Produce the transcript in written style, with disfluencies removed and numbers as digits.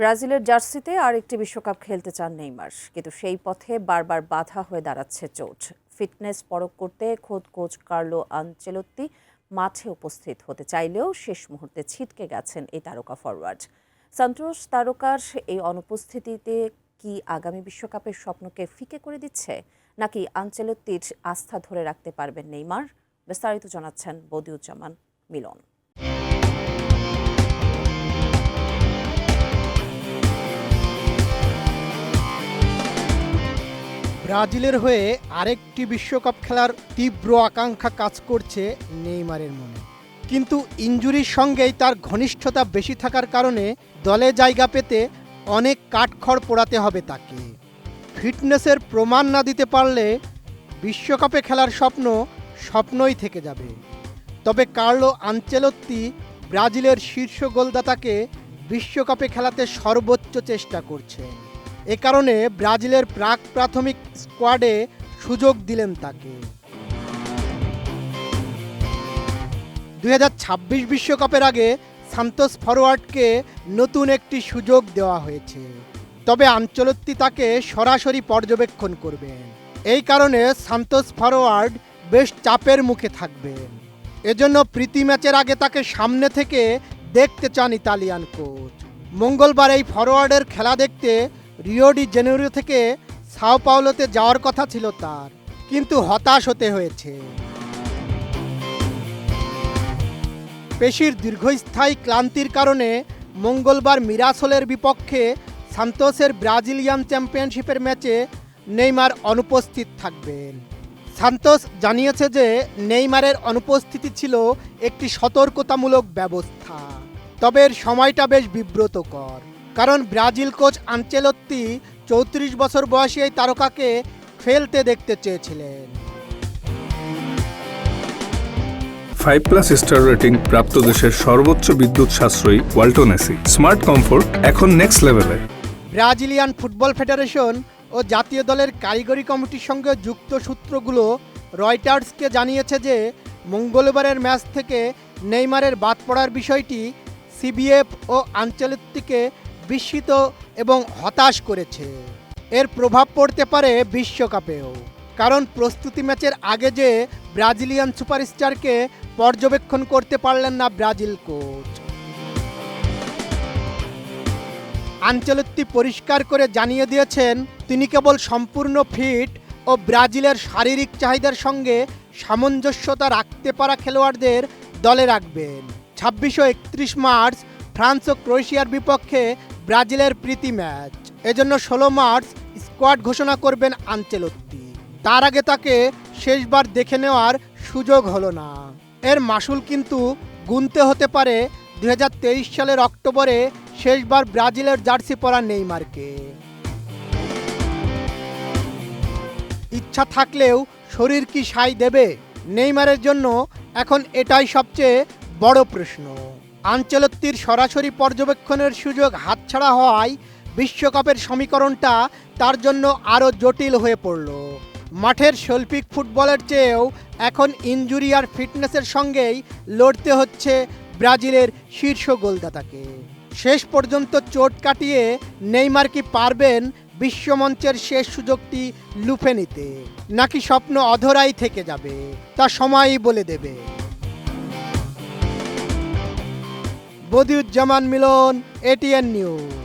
ব্রাজিলের জার্সিতে আরেকটি বিশ্বকাপ খেলতে চান নেইমার, কিন্তু সেই পথে বারবার বাধা হয়ে দাঁড়াচ্ছে চোট। ফিটনেস পরখ করতে খোদ কোচ কার্লো আনচেলোত্তি মাঠে উপস্থিত হতে চাইলেও শেষ মুহূর্তে ছিটকে গেছেন এই তারকা ফরওয়ার্ড। সান্তোস তারকার এই অনুপস্থিতিতে কি আগামী বিশ্বকাপের স্বপ্নকে ফিকে করে দিচ্ছে, নাকি আনচেলোত্তির আস্থা ধরে রাখতে পারবেন নেইমার? বিস্তারিত জানাচ্ছেন বদিউজ্জামান মিলন। ব্রাজিলের হয়ে আরেকটি বিশ্বকাপ খেলার তীব্র আকাঙ্ক্ষা কাজ করছে নেইমারের মনে, কিন্তু ইনজুরির সঙ্গেই তার ঘনিষ্ঠতা বেশি থাকার কারণে দলে জায়গা পেতে অনেক কাঠখড় পোড়াতে হবে তাকে। ফিটনেসের প্রমাণ না দিতে পারলে বিশ্বকাপে খেলার স্বপ্নই থেকে যাবে। তবে কার্লো আনচেলোত্তি ব্রাজিলের শীর্ষ গোলদাতাকে বিশ্বকাপে খেলাতে সর্বোচ্চ চেষ্টা করছেন। এ কারণে ব্রাজিলের প্রাথমিক স্কোয়াডে সুযোগ দিলেন তাকে। 2026 বিশ্বকাপের আগে সান্তোস ফরওয়ার্ডকে নতুন একটি সুযোগ দেওয়া হয়েছে, তবে আনচেলোত্তি তাকে সরাসরি পর্যবেক্ষণ করবেন। এই কারণে সান্তোস ফরওয়ার্ড বেশ চাপের মুখে থাকবেন। এজন্য প্রীতি ম্যাচের আগে তাকে সামনে থেকে দেখতে চান ইতালিয়ান কোচ। মঙ্গলবার এই ফরওয়ার্ডের খেলা দেখতে রিও ডি জেনেরিও থেকে সাও পাওলোতে যাওয়ার কথা ছিল তার, কিন্তু হতাশ হতে হয়েছে। পেশির দীর্ঘস্থায়ী ক্লান্তির কারণে মঙ্গলবার মিরাসোলের বিপক্ষে সান্তোসের ব্রাজিলিয়ান চ্যাম্পিয়নশিপের ম্যাচে নেইমার অনুপস্থিত থাকবেন। সান্তোস জানিয়েছে যে নেইমারের অনুপস্থিতি ছিল একটি সতর্কতামূলক ব্যবস্থা, তবে এর সময়টা বেশ বিব্রতকর, কারণ ব্রাজিল কোচ আনচেলোত্তি 34 বছর বয়সী এই তারকাকে খেলতে দেখতে চেয়েছিলেন। 5+ স্টার রেটিং প্রাপ্ত দেশের সর্বোচ্চ বিদ্যুৎ সাশ্রয়ী ওয়ালটন এসি স্মার্ট কমফোর্ট এখন নেক্সট লেভেলে। ব্রাজিলিয়ান ফুটবল ফেডারেশন ও জাতীয় দলের কারিগরি কমিটির সঙ্গে যুক্ত সূত্রগুলো রয়টার্সকে জানিয়েছে যে মঙ্গলবারের ম্যাচ থেকে নেইমারের বাদ পড়ার বিষয়টি সিবিএফ ও আনচেলোত্তিকে বিস্মিত এবং হতাশ করেছে। এর প্রভাব পড়তে পারে বিশ্বকাপেও, কারণ প্রস্তুতি ম্যাচের আগে যে ব্রাজিলিয়ান সুপারস্টারকে পর্যবেক্ষণ করতে পারলেন না ব্রাজিল কোচ। আনচেলোত্তি পরিষ্কার করে জানিয়ে দিয়েছেন তিনি কেবল সম্পূর্ণ ফিট ও ব্রাজিলের শারীরিক চাহিদার সঙ্গে সামঞ্জস্যতা রাখতে পারা খেলোয়াড়দের দলে রাখবেন। 26 ও 31 মার্চ ফ্রান্স ও ক্রোয়েশিয়ার বিপক্ষে ব্রাজিলের প্রীতি ম্যাচ, এজন্য 16 মার্চ স্কোয়াড ঘোষণা করবেন আনচেলোত্তি। তার আগে তাকে শেষবার দেখে নেওয়ার সুযোগ হলো না। এর মাসুল কিন্তু গুনতে হতে পারে 2023 সালের অক্টোবরে শেষবার ব্রাজিলের জার্সি পরা নেইমারকে। ইচ্ছা থাকলেও শরীর কি সায় দেবে? নেইমারের জন্য এখন এটাই সবচেয়ে বড় প্রশ্ন। আনচেলোত্তির সরাসরি পর্যবেক্ষণের সুযোগ হাতছাড়া হওয়ায় বিশ্বকাপের সমীকরণটা তার জন্য আরও জটিল হয়ে পড়ল। মাঠের শৈল্পিক ফুটবলের চেয়েও এখন ইনজুরি আর ফিটনেসের সঙ্গেই লড়তে হচ্ছে ব্রাজিলের শীর্ষ গোলদাতাকে। শেষ পর্যন্ত চোট কাটিয়ে নেইমার কি পারবেন বিশ্বমঞ্চের শেষ সুযোগটি লুফে নিতে, নাকি স্বপ্ন অধরাই থেকে যাবে তা সময়ই বলে দেবে। বদিউজ্জামান মিলন, ATN নিউজ।